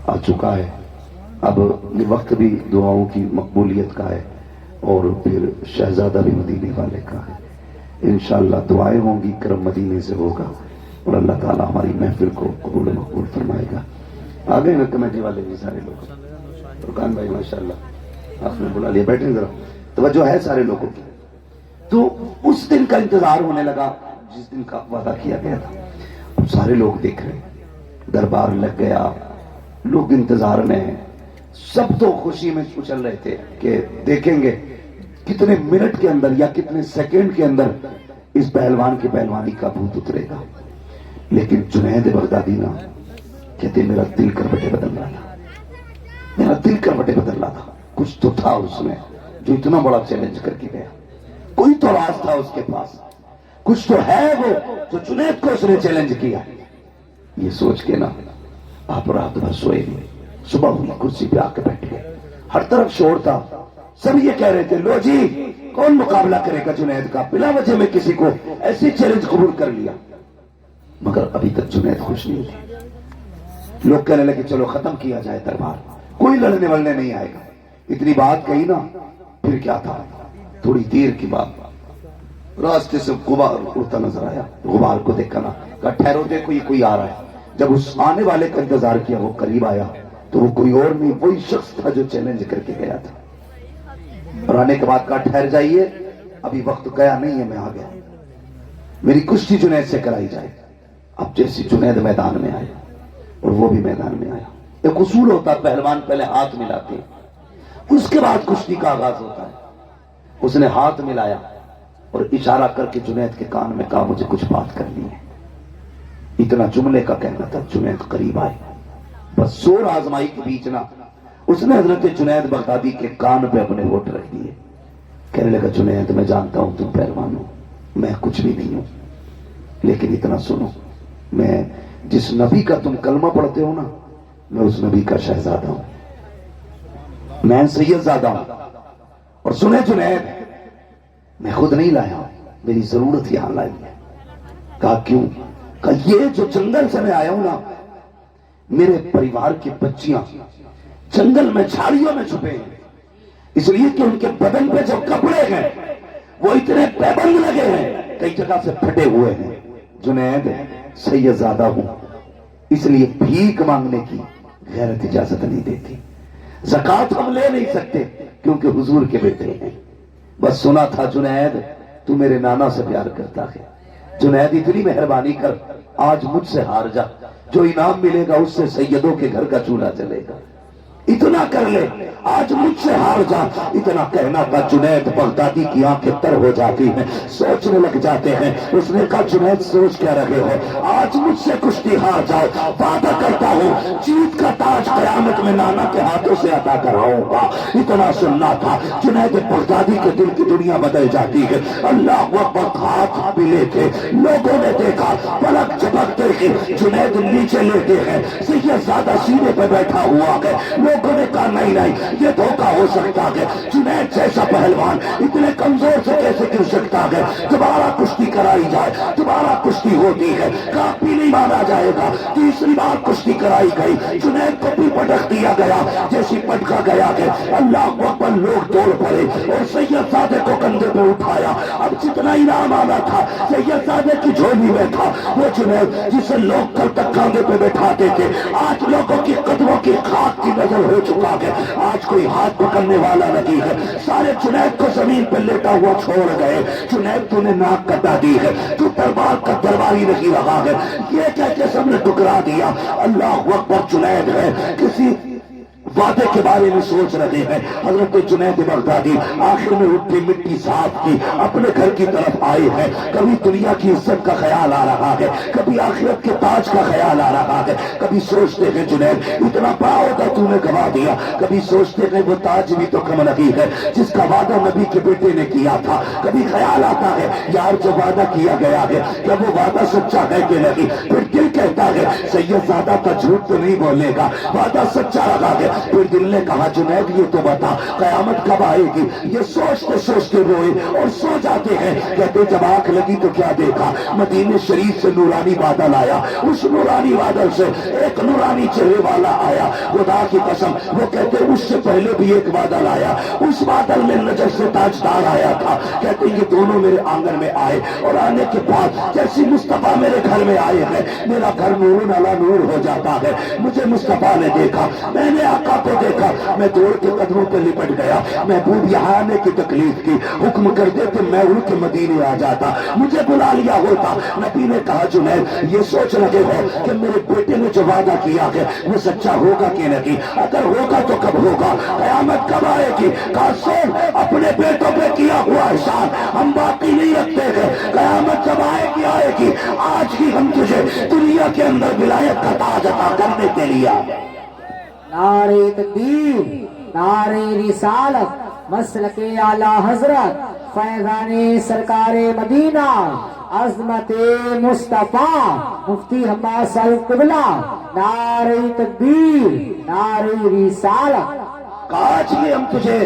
आ चुका है। अब ये वक्त भी दुआओं की मकबूलियत का है और फिर शहजादा भी मदीने वाले का है। इंशाअल्लाह दुआएं होंगी, करम मदीने से होगा और अल्लाह ताला हमारी महफिल को कबूल मकबूल फरमाएगा। आ गए ना कमेटी वाले भी सारे लोग? फुरकान भाई माशाअल्लाह आपने बुला लिया, बैठे जरा, तवज्जो है सारे लोगों की। तो उस दिन का इंतजार होने लगा जिस दिन का वादा किया गया था। अब सारे लोग देख रहे हैं, दरबार लग गया, लोग इंतजार में हैं। सब तो खुशी में उछल रहे थे कि देखेंगे कितने मिनट के अंदर या कितने सेकंड के अंदर इस पहलवान की पहलवानी का भूत उतरेगा। लेकिन जुनैद बगदादी ना कहते मेरा दिल करवटे बदल रहा था, मेरा दिल करवटे बदल रहा था। कुछ तो था उसमें जो इतना बड़ा चैलेंज करके गया, कोई तो राज था उसके पास, कुछ तो है वो जो जुनैद को उसने चैलेंज किया। ये सोच के ना आप रात भर सोए नहीं, सुबह हुई कुर्सी पे आके बैठ गए। हर तरफ शोर था, सब ये कह रहे थे लो जी कौन मुकाबला करेगा जुनैद का, बिना वजह में किसी को ऐसी चैलेंज कबूल कर लिया। मगर अभी तक जुनैद खुश नहीं थे। लोग कहने लगे चलो खत्म किया जाए दरबार, कोई लड़ने वलने नहीं आएगा। इतनी बात कही ना, फिर क्या था, थोड़ी देर की बात रास्ते से गुबार उड़ता नजर आया। गुबार को देखा ना, कहा ठहरो देखो ये कोई आ रहा है। जब उस आने वाले का इंतजार किया, वो करीब आया तो वो कोई और नहीं, वही शख्स था जो चैलेंज करके गया था। और आने के बाद कहा ठहर जाइए, अभी वक्त गया नहीं है, मैं आ गया, मेरी कुश्ती जुनैद से कराई जाए। अब जैसे जुनैद मैदान में आया और वो भी मैदान में आया, एक उसूल होता है पहलवान पहले हाथ मिलाते हैं, उसके बाद कुश्ती का आगाज होता है। उसने हाथ मिलाया और इशारा करके जुनैद के कान में कहा मुझे कुछ बात करनी है। इतना जुमले का कहना था, जुनैद करीब आए, बस जोर आजमाई के बीच ना उसने हजरत जुनैद बगदादी के कान पे अपने होठ रख दिए। कहने लगा जुनैद मैं जानता हूं तुम पहलवान हो, मैं कुछ भी नहीं हूं, लेकिन इतना सुनो, मैं जिस नबी का तुम कलमा पढ़ते हो ना, मैं उस नबी का शहजादा हूं, मैं सैयदजादा हूं। और सुने जुनैद मैं खुद नहीं लाया, मेरी जरूरत यहां लाई है। कहा क्यों? कहा ये जो जंगल से मैं आया हूं ना, मेरे परिवार की बच्चियां जंगल में झाड़ियों में छुपे हैं, इसलिए कि उनके बदन पे जो कपड़े हैं वो इतने पैबंद लगे हैं, कई जगह से फटे हुए हैं। जुनैद सैयदजादा हूं, इसलिए भीख मांगने की गैरत इजाजत नहीं देती, ज़कात हम ले नहीं सकते क्योंकि हुजूर के बेटे हैं। बस सुना था जुनैद तू मेरे नाना से प्यार करता है, जुनैद इतनी मेहरबानी कर आज मुझसे हार जा, जो इनाम मिलेगा उससे सैयदों के घर का चूल्हा चलेगा, इतना कर ले, आज मुझसे हार जा। इतना कहना था, जुनैद बगदादी की आंखें तर हो जाती हैं, सोचने लग जाते हैं। उसने कहा जुनैद सोच क्या रहे हो, आज मुझसे कुश्ती हार जाओ, वादा करता हूं जीत का ताज कयामत में नाना के हाथों से अदा करवाऊंगा। इतना सुनना था, जुनैद बगदादी के दिल की दुनिया बदल जाती है। अल्लाह अकबर, हाथ मिले थे, लोगों ने देखा पलक झपकते ही जुनैद नीचे लेटे हैं, सैयदजादा सीने पर बैठा हुआ है। लोगों ने कहा नहीं नहीं ये धोखा हो सकता है, जुनैद जैसा पहलवान इतने कमजोर से कैसे गिर सकता है, दोबारा कुश्ती कराई जाए। दोबारा कुश्ती होती है, काफी नहीं माना जाएगा। तीसरी बार कुश्ती कराई गई, जुनैद को भी पटक दिया गया जैसी पटका गया है। अल्लाह अकबर, लोग दौड़ पड़े और सैयदजादे को कंधे पे उठाया। अब जितना इनाम आना था सैयदजादे की झोली में था, वो जुनैद जिसे लोग कल तक कंधे पे बैठाते थे, आज लोगों की कदमों की खाक की नजर हो चुका है, आज कोई हाथ पकड़ने वाला नहीं है। सारे जुनैद को जमीन पर लेटा हुआ छोड़ गए। जुनैद तूने नाक कटा दी है, तू दरबार का दरबारी नहीं रहा है, ये कह के सबने टुकरा दिया। अल्लाह अकबर, जुनैद है किसी वादे के बारे में सोच रहे हैं। हजरत जुनैद बगदादी आखिर में उठी, मिट्टी साफ की, अपने घर की तरफ आए हैं। कभी दुनिया की इज्जत का ख्याल आ रहा है, कभी आखिरत के ताज का ख्याल आ रहा है। कभी सोचते हैं जुनैद इतना बड़ा होता तूने गवा दिया, कभी सोचते हैं वो ताज भी तो कम नहीं है जिसका वादा नबी के बेटे ने किया था। कभी ख्याल आता है यार जो वादा किया गया है क्या वो वादा सच्चा है कि नहीं। फिर दिल कहता है सैयदजादा का झूठ तो नहीं बोलेगा, वादा सच्चा रहा है। پھر دل نے کہا جنید یہ تو بتا قیامت کب آئے گی؟ یہ سوچتے سوچتے روئے اور سو جاتے ہیں. کہتے جب آنکھ لگی تو کیا دیکھا؟ مدینے شریف سے نورانی بادل آیا. اس نورانی بادل سے ایک نورانی چہرے والا آیا. خدا کی قسم وہ کہتے اس سے پہلے بھی ایک بادل آیا. اس بادل میں نجف سے تاجدار آیا تھا. کہتے یہ دونوں میرے آنگن میں آئے اور آنے کے بعد جیسی مصطفیٰ میرے گھر میں آئے ہیں میرا گھر نور علی نور ہو جاتا ہے. مجھے مصطفیٰ نے دیکھا, میں نے آقا کو دیکھا, میں دوڑ کے قدموں پہ لپٹ گیا. محبوب یہاں آنے کی تکلیف کی, حکم کر دیتے میں اڑ کے مدینے آ جاتا, مجھے بلا لیا ہوتا. نبی نے کہا جنید یہ سوچ رہے ہو کہ میرے بیٹے نے جو وعدہ کیا ہے وہ سچا ہوگا کہ نہیں؟ اگر ہوگا تو کب ہوگا؟ قیامت کب آئے گی؟ کہا سن اپنے بیٹوں پہ کیا ہوا احسان ہم باقی نہیں رکھتے ہیں. قیامت جب آئے گی آئے گی. آج ہی ہم تجھے دنیا کے اندر ولایت کا تاج عطا کرنے کے لیے آئے. نعرہ تکبیر, نعرہ رسالت, مسلک اعلی حضرت فیضان سرکار مدینہ عظمت مصطفیٰ مفتی حماد القبلہ. نعرہ تکبیر, نعرہ رسالت. آج بھی ہم تجھے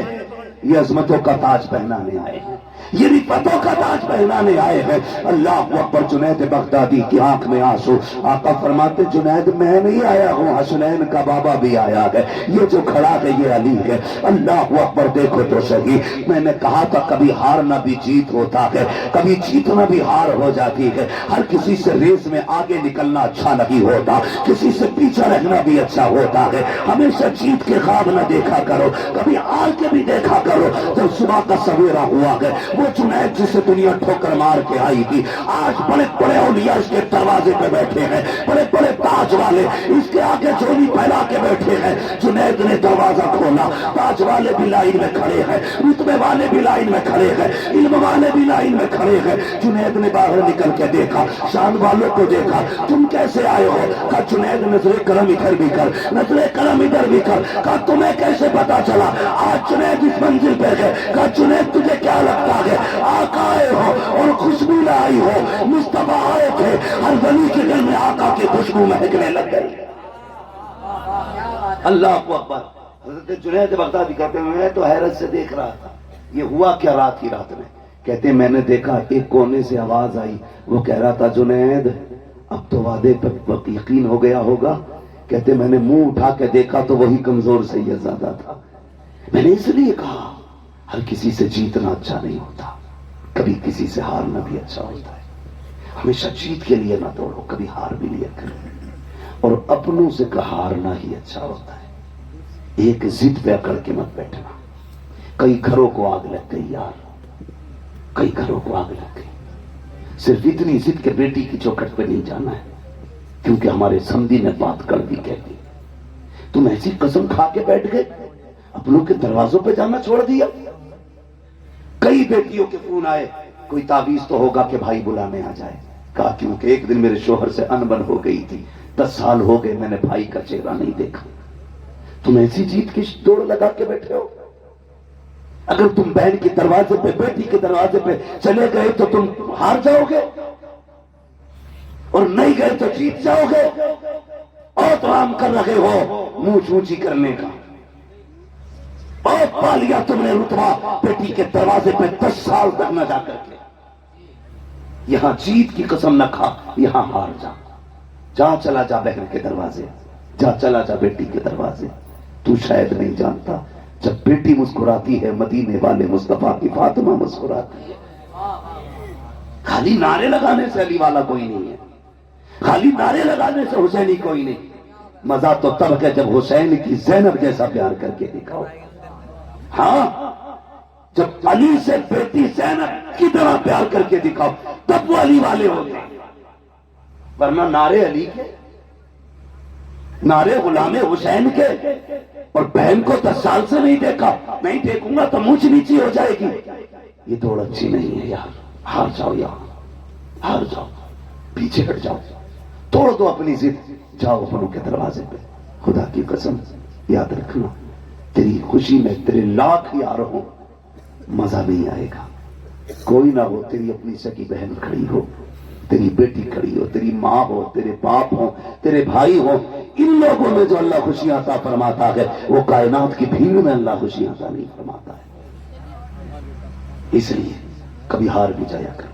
یہ عظمتوں کا تاج پہنانے آئے ہیں, یہ رفتوں کا تاج پہنانے آئے ہیں. اللہ اکبر. جنید بغدادی کی آنکھ میں آنسو. آقا فرماتے جنید میں نہیں آیا ہوں, حسنین کا بابا بھی آیا ہے, یہ جو کھڑا ہے یہ علی ہے. اللہ اکبر. دیکھو تو صحیح, میں نے کہا تھا کبھی ہارنا بھی جیت ہوتا ہے, کبھی جیتنا بھی ہار ہو جاتی ہے. ہر کسی سے ریس میں آگے نکلنا اچھا نہیں ہوتا, کسی سے پیچھے رہنا بھی اچھا ہوتا ہے. ہمیشہ جیت کے خواب نہ دیکھا کرو, کبھی ہار کے بھی دیکھا کرو. جب صبح کا سویرا ہوا ہے وہ جنید جسے دنیا ٹھوکر مار کے آئی تھی آج بڑے بڑے اولیاء اس کے دروازے پہ بیٹھے ہیں, بڑے بڑے تاج والے اس کے آگے جھولی پھیلا کے بیٹھے ہیں. جنید نے دروازہ کھولا, تاج والے بھی لائن میں کھڑے ہیں, رتبے والے بھی لائن میں کھڑے ہیں, علم والے بھی لائن میں کھڑے ہیں. جنید نے باہر نکل کے دیکھا, شان والوں کو دیکھا, تم کیسے آئے ہو؟ کہا جنید نظر کرم ادھر بھی کر, نظر کرم ادھر بھی کر. کہا تمہیں کیسے پتا چلا آج جنید اس منزل پہ ہے؟ کہا جنید تجھے کیا لگتا ہے آقا آئے ہو اور خوشبو لائی ہو؟ مصطفیٰ آئے تھے, ہر ولی کے دل میں آقا کی خوشبو مہکنے لگ گئی. اللہ اکبر. حضرت جنید بغدادی کہتے ہیں میں تو حیرت سے دیکھ رہا تھا یہ ہوا کیا رات ہی رات میں. کہتے ہیں میں نے دیکھا ایک کونے سے آواز آئی, وہ کہہ رہا تھا جنید اب تو وعدے پر یقین ہو گیا ہوگا. کہتے میں نے منہ اٹھا کے دیکھا تو وہی کمزور سیدزادہ تھا. میں نے اس لیے کہا ہر کسی سے جیتنا اچھا نہیں ہوتا, کبھی کسی سے ہارنا بھی اچھا ہوتا ہے. ہمیشہ جیت کے لیے نہ دوڑو, کبھی ہار بھی لیا کرو, اور اپنوں سے ہارنا ہی اچھا ہوتا ہے. ایک ضد پہ اکڑ کے مت بیٹھنا. کئی گھروں کو آگ لگ گئی یار, کئی گھروں کو آگ لگ گئی. صرف اتنی ضد کے بیٹی کی چوکھٹ پہ نہیں جانا ہے, کیونکہ ہمارے سمدھی نے بات کڑوی کہہ دی. تم ایسی قسم کھا کے بیٹھ گئے, اپنوں کے دروازوں پہ جانا چھوڑ دیا. کئی بیٹیوں کے فون آئے, کوئی تعویذ تو ہوگا کہ بھائی بلانے آ جائے. کہا کیونکہ ایک دن میرے شوہر سے انبن ہو گئی تھی, 10 سال ہو گئے میں نے بھائی کا چہرہ نہیں دیکھا. تم ایسی جیت کی دوڑ لگا کے بیٹھے ہو. اگر تم بہن کے دروازے پہ, بیٹی کے دروازے پہ چلے گئے تو تم ہار جاؤ گے, اور نہیں گئے تو جیت جاؤ گے. اور تو عام کر رہے ہو منہ چونچی کرنے کا. اور پا لیا تم نے رتبہ بیٹی کے دروازے پہ 10 سال تک نہ جا کر کے. یہاں جیت کی قسم نہ کھا, یہاں ہار جا. جا چلا جا بہن کے دروازے, جا چلا جا بیٹی کے دروازے. تو شاید نہیں جانتا جب بیٹی مسکراتی ہے مدینے والے مصطفیٰ کی فاطمہ مسکراتی ہے. خالی نعرے لگانے سے علی والا کوئی نہیں ہے, خالی نعرے لگانے سے حسینی کوئی نہیں. مزہ تو تب ہے جب حسین کی زینب جیسا پیار کر کے دکھاؤ. ہاں جب علی سے بیٹی زینب کی طرح پیار کر کے دکھاؤ تب وہ علی والے ہوتے ہیں. ورنہ نعرے علی کے, نعرے غلام حسین کے, اور بہن کو 10 سال سے نہیں دیکھا, نہیں دیکھوں گا تو مجھ نیچی ہو جائے گی. یہ دوڑ اچھی نہیں ہے یار. ہار جاؤ, یہاں ہار جاؤ, پیچھے ہٹ جاؤ, توڑ دو اپنی ضد, جاؤ اپنوں کے دروازے پہ. خدا کی قسم یاد رکھنا تیری خوشی میں تیرے لاکھ یار ہوں مزہ نہیں آئے گا. کوئی نہ ہو, تیری اپنی سکی بہن کھڑی ہو, तेरी बेटी खड़ी हो, तेरी माँ हो, तेरे बाप हो, तेरे भाई हो, इन लोगों में जो अल्लाह खुशियां अता फरमाता है वो कायनात की भीड़ में अल्लाह खुशियां अता नहीं फरमाता है। इसलिए कभी हार भी जाया कर।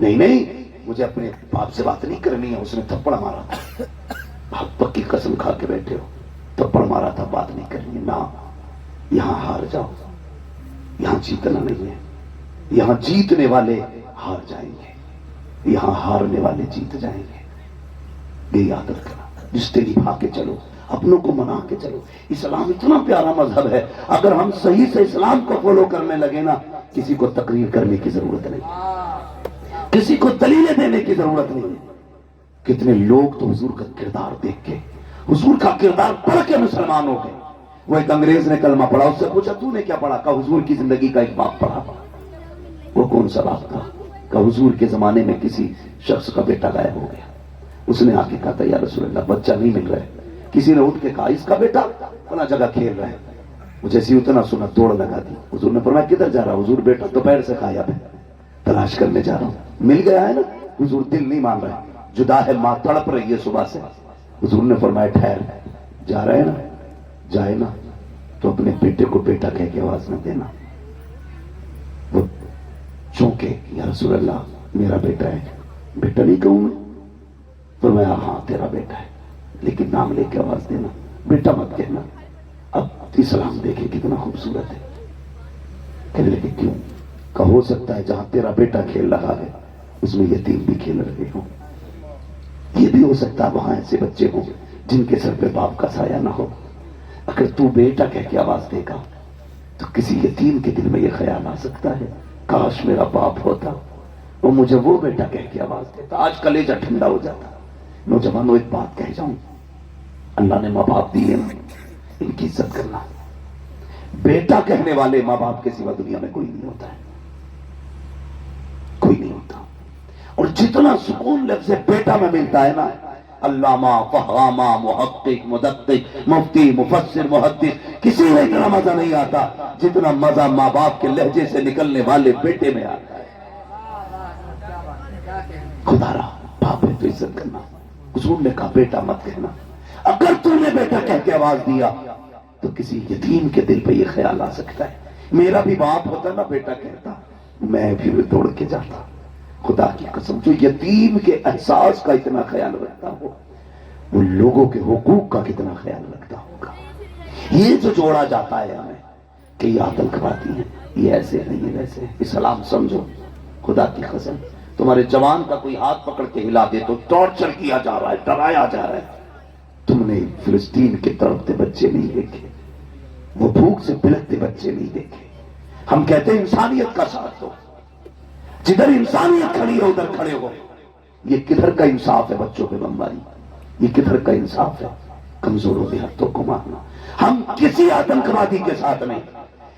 नहीं नहीं, मुझे अपने बाप से बात नहीं करनी है, उसने थप्पड़ मारा था, आप पक्की कसम खा के बैठे हो, थप्पड़ मारा था, बात नहीं करनी है ना। यहां हार जाओ, यहां जीतना नहीं है। यहां जीतने वाले हार जाएंगे, यहां हारने वाले जीत जाएंगे। ये आदत करना, रिश्ते निभा के चलो, अपनों को मना के चलो। इस्लाम इतना प्यारा मजहब है, अगर हम सही से इस्लाम को फॉलो करने लगे ना, किसी को तकरीर करने की जरूरत नहीं, किसी को दलीलें देने की जरूरत नहीं है। कितने लोग तो हुजूर का किरदार देख के, हुजूर का किरदार पढ़ के मुसलमान हो गए। वो एक अंग्रेज ने कलमा पढ़ा, उससे पूछा तूने क्या पढ़ा? कहा हुजूर की जिंदगी का एक बाप पढ़ा। वो कौन सा बाप था? कहा हुजूर के जमाने में किसी शख्स का बेटा गायब हो गया। उसने आके कहा था या रसूल अल्लाह, बच्चा नहीं मिल रहा है। किसी ने उठ के कहा इसका बेटा फला जगह खेल रहा है। मुझे सी उतना सुना, दौड़ लगा दी। हुजूर ने फरमाया किधर जा रहा? हुजूर बेटा दोपहर से खाया है, तलाश करने जा रहा हूं। मिल गया है ना? हुजूर दिल नहीं मान रहा है, जुदा है, मां तड़प रही है सुबह से। हुजूर ने फरमाया ठहर, जा रहे हैं ना, जाए ना तो अपने बेटे को बेटा कह के आवाज न देना। वो चौंके, या रसूल अल्लाह मेरा बेटा है। बेटा नहीं कहूं मैं? फरमाया हाँ तेरा बेटा है, लेकिन नाम लेके आवाज देना, बेटा मत कहना। अब इस्लाम देखे कितना खूबसूरत है। कहने लगे क्यों? का हो सकता है जहां तेरा बेटा खेल रहा है उसमें यतीम भी खेल रहे हो। ये भी हो सकता है वहां ऐसे बच्चे हो जिनके सर पे बाप का साया ना हो। अगर तू बेटा कह के आवाज देगा तो किसी यतीम के दिल में यह ख्याल आ सकता है काश मेरा बाप होता और मुझे वो बेटा कह के आवाज देता, आज कलेजा ठंडा हो जाता। नौजवानों एक बात कह जाऊं, अल्लाह ने माँ बाप दिए ना, इनकी इज्जत करना। बेटा कहने वाले माँ बाप के सिवा दुनिया में कोई नहीं होता है, कोई नहीं होता। और जितना सुकून लफ्ज़ बेटा में मिलता है ना, अल्लामा, फहामा, मुहक्किक, मुदक्किक, मुफ्ती, मुफस्सिर, मुहद्दिस, किसी में इतना मजा नहीं आता जितना मजा माँ बाप के लहजे से निकलने वाले बेटे में आता है। खुदारा बाप है तो इज्जत करना। हुजूर ने कहा बेटा मत कहना। अगर तूने बेटा कह के आवाज दिया तो किसी यतीम के दिल पे ये ख्याल आ सकता है, मेरा भी बाप होता ना बेटा कहता, मैं भी दौड़ के जाता। खुदा की कसम, जो यतीम के एहसास का इतना ख्याल रखता हो, वो लोगों के हुकूक का कितना ख्याल रखता होगा। ये जो जोड़ा जाता है हमें कि ये आतंकवादी है, ये ऐसे है, ये वैसे है, इस्लाम समझो। खुदा की कसम, तुम्हारे जवान का कोई हाथ पकड़ के हिला दे तो टॉर्चर किया जा रहा है, डराया जा रहा है। तुमने फिलिस्तीन के तड़पते बच्चे नहीं देखे, वो भूख से बिलखते बच्चे नहीं देखे। हम कहते हैं इंसानियत का साथ दो, जिधर इंसानियत खड़ी हो उधर खड़े हो। ये किधर का इंसाफ है बच्चों पे बमबारी? ये किधर का इंसाफ है कमजोरों के हाथों को मारना? हम किसी आतंकवादी के साथ नहीं,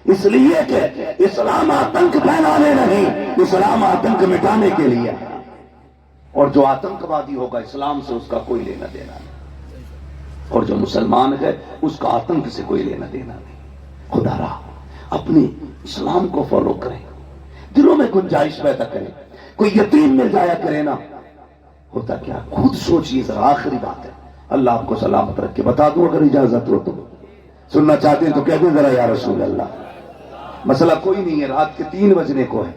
इसलिए कि इस्लाम आतंक फैलाने नहीं, इस्लाम आतंक मिटाने के लिए। और जो आतंकवादी होगा इस्लाम से उसका कोई लेना देना नहीं, और जो मुसलमान है उसका आतंक से कोई लेना देना नहीं। खुदारा अपने इस्लाम को फॉलो करें, दिलों में गुंजाइश पैदा करें। कोई यतीम मिल जाया करे ना, होता क्या खुद सोचिए जरा। आखिरी बात है, अल्लाह आपको सलामत रख के बता दूं, अगर इजाजत हो तो सुनना चाहते हैं तो कह दें जरा या रसूल अल्लाह। मसला कोई नहीं है, रात के 3 बजने को है,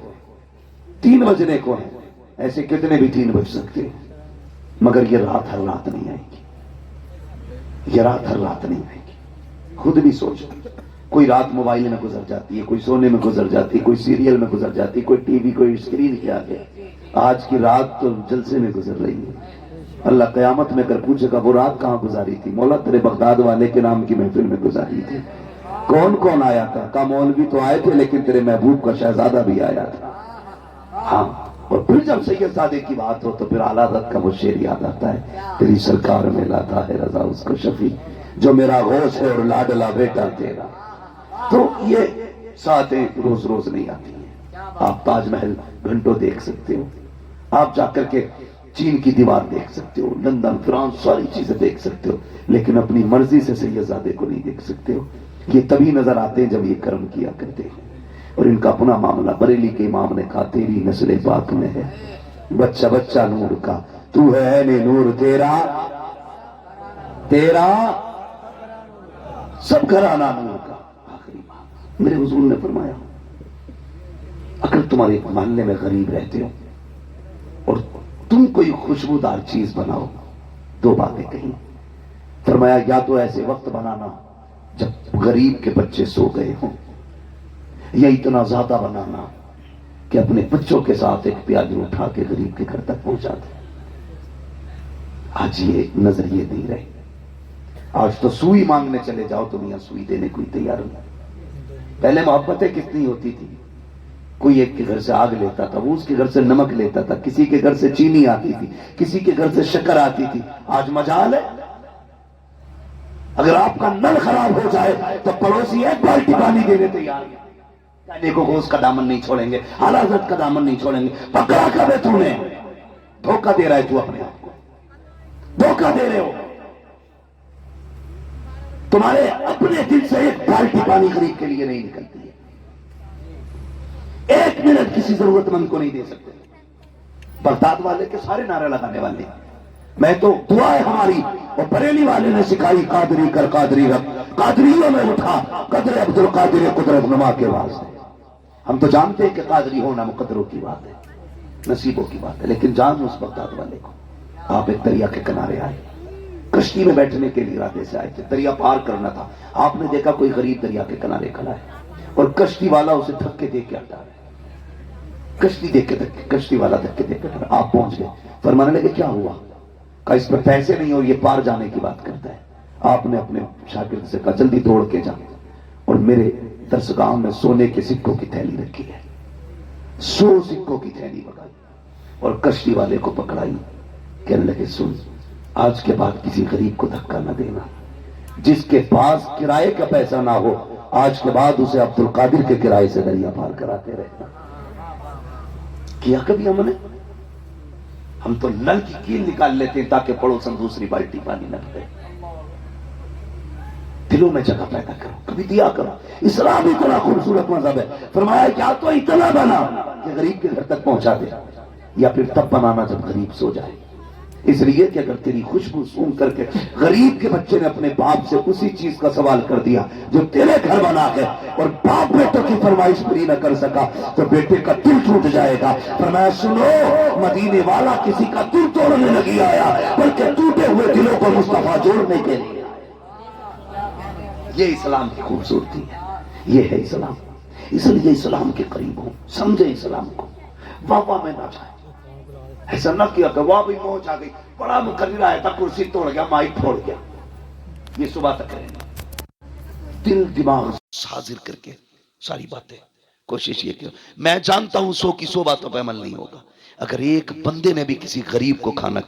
3 बजने को है। ऐसे कितने भी 3 बज सकते हैं, मगर ये रात हर रात नहीं आएगी, ये रात हर रात नहीं आएगी। खुद भी सोचो, कोई रात मोबाइल में गुजर जाती है, कोई सोने में गुजर जाती है, कोई सीरियल में गुजर जाती है, कोई टीवी, कोई स्क्रीन के आगे। आज की रात तो जलसे में गुजर रही है। अल्लाह कयामत में कर पूछेगा वो रात कहां गुजारी थी? मौला तेरे बगदाद वाले के नाम की महफिल में गुजारी थी। कौन कौन आया था? का मौलवी तो आए थे, लेकिन तेरे महबूब का शहजादा भी आया था। हाँ, और फिर जब सैयदजादे की बात हो तो फिर आला हज़रत का वो शेर याद आता है, तेरी सरकार में लाता है रजा उसको शफी, जो मेरा गौस है और लाडला बेटा तेरा। तो ये सातें रोज रोज नहीं आती हैं। आप ताजमहल घंटों देख सकते हो, आप जाकर के चीन की दीवार देख सकते हो, लंदन, फ्रांस, सारी चीजें देख सकते हो, लेकिन अपनी मर्जी से सैयदजादे को नहीं देख सकते हो। ये तभी नजर आते हैं जब ये कर्म किया करते हैं। और इनका अपना मामला, बरेली के इमाम ने कहा तेरी नस्ल पाक में है बच्चा बच्चा नूर का, तू है ने नूर तेरा, तेरा सब घराना नूर का। आखिरी बात मेरे हुजूर ने फरमाया, अगर तुम्हारे मोहल्ले में गरीब रहते हो और तुम कोई खुशबूदार चीज बनाओ, दो बातें कही। फरमाया या तो ऐसे वक्त बनाना जब गरीब के बच्चे सो गए हों, या इतना ज्यादा बनाना कि अपने बच्चों के साथ एक प्याली उठा के गरीब के घर तक पहुंचा दे। आज ये नजरिए नहीं रहे। आज तो सुई मांगने चले जाओ तो मियां सुई देने कोई तैयार नहीं। पहले मोहब्बतें कितनी होती थी, कोई एक के घर से आग लेता था, वो उसके घर से नमक लेता था, किसी के घर से चीनी आती थी, किसी के घर से शक्कर आती थी। आज मजाल है, अगर आपका नल खराब हो जाए तो पड़ोसी एक बाल्टी पानी देने तैयार है। देखो को उसका दामन नहीं छोड़ेंगे, आला हज़रत का दामन नहीं छोड़ेंगे। पकड़ा कब है तूने? धोखा दे रहा है तू अपने आप को, धोखा दे रहे हो। तुम्हारे अपने दिल से एक बाल्टी पानी खरीद के लिए नहीं निकलती है, एक मिनट किसी जरूरतमंद को नहीं दे सकते। बगदाद वाले के सारे नारे लगाने वाले, मैं तो दुआ है हमारी और बरेली वाले ने सिखाई, कादरी कर कादरी रख, कादरियों में उठा कदर अब्दुल कादिर कुदरत नुमा के वास्ते। हम तो जानते हैं कि कादरी होना मुकद्दरों की बात है, नसीबों की बात है, लेकिन जान उस बगदाद वाले को। आप एक दरिया के किनारे आए, कश्ती में बैठने के लिए इरादे से आए थे, दरिया पार करना था। आपने देखा कोई गरीब दरिया के किनारे खड़ा है और कश्ती वाला उसे धक्के दे के हटा रहा है। कश्ती देख के धक्के, कश्ती वाला धक्के दे के, आप पहुंच गए, फरमाने लगे क्या हुआ? का इस पर पैसे नहीं और ये पार जाने की बात करता है। आपने अपने शागिर्द से कहा जल्दी दौड़ के जा और मेरे दरसगाह में सोने के सिक्कों की थैली रखी है, 100 सिक्कों की थैली पकड़ी और कश्ती वाले को पकड़ाई। कहने लगे सुन, आज के बाद किसी गरीब को धक्का न देना, जिसके पास किराए का पैसा ना हो आज के बाद उसे अब्दुल कादिर के किराए से दरिया पार कराते रहना। किया कभी हमने? हम तो नल की कील निकाल लेते हैं ताकि पड़ोसन दूसरी बाल्टी पानी न दे। दिलों में जगह पैदा करो, कभी दिया करो। इस्लाम इतना खूबसूरत मजहब है, फरमाया क्या तो इतना बना कि गरीब के घर तक पहुंचा दे, या फिर तब बनाना जब गरीब सो जाए। इसलिए कि अगर तेरी खुशबू सूंघ करके गरीब के बच्चे ने अपने बाप से उसी चीज का सवाल कर दिया जो तेरे घर बना है, और बाप बेटों की फरमाइश पूरी न कर सका तो बेटे का दिल टूट जाएगा। फरमाया सुनो, मदीने वाला किसी का दिल तोड़ने नहीं आया, बल्कि टूटे हुए दिलों को मुस्तफा जोड़ने के लिए। ये इस्लाम की खूबसूरती है, ये है इस्लाम। इसलिए इस्लाम के करीब हो, समझे इस्लाम को, वाह में ना जाए। ऐसा न किया कि वाह भी मौज आ गई, बड़ा मुकर्रिर आया था, कुर्सी तोड़ गया, माइक फोड़ गया। ये सुबह तक करेंगे, दिल दिमाग हाजिर करके सारी बातें। कोशिश ये कि मैं जानता हूं 100 की 100 बातों पर अमल नहीं होगा। अगर एक बंदे ने भी किसी गरीब को खाना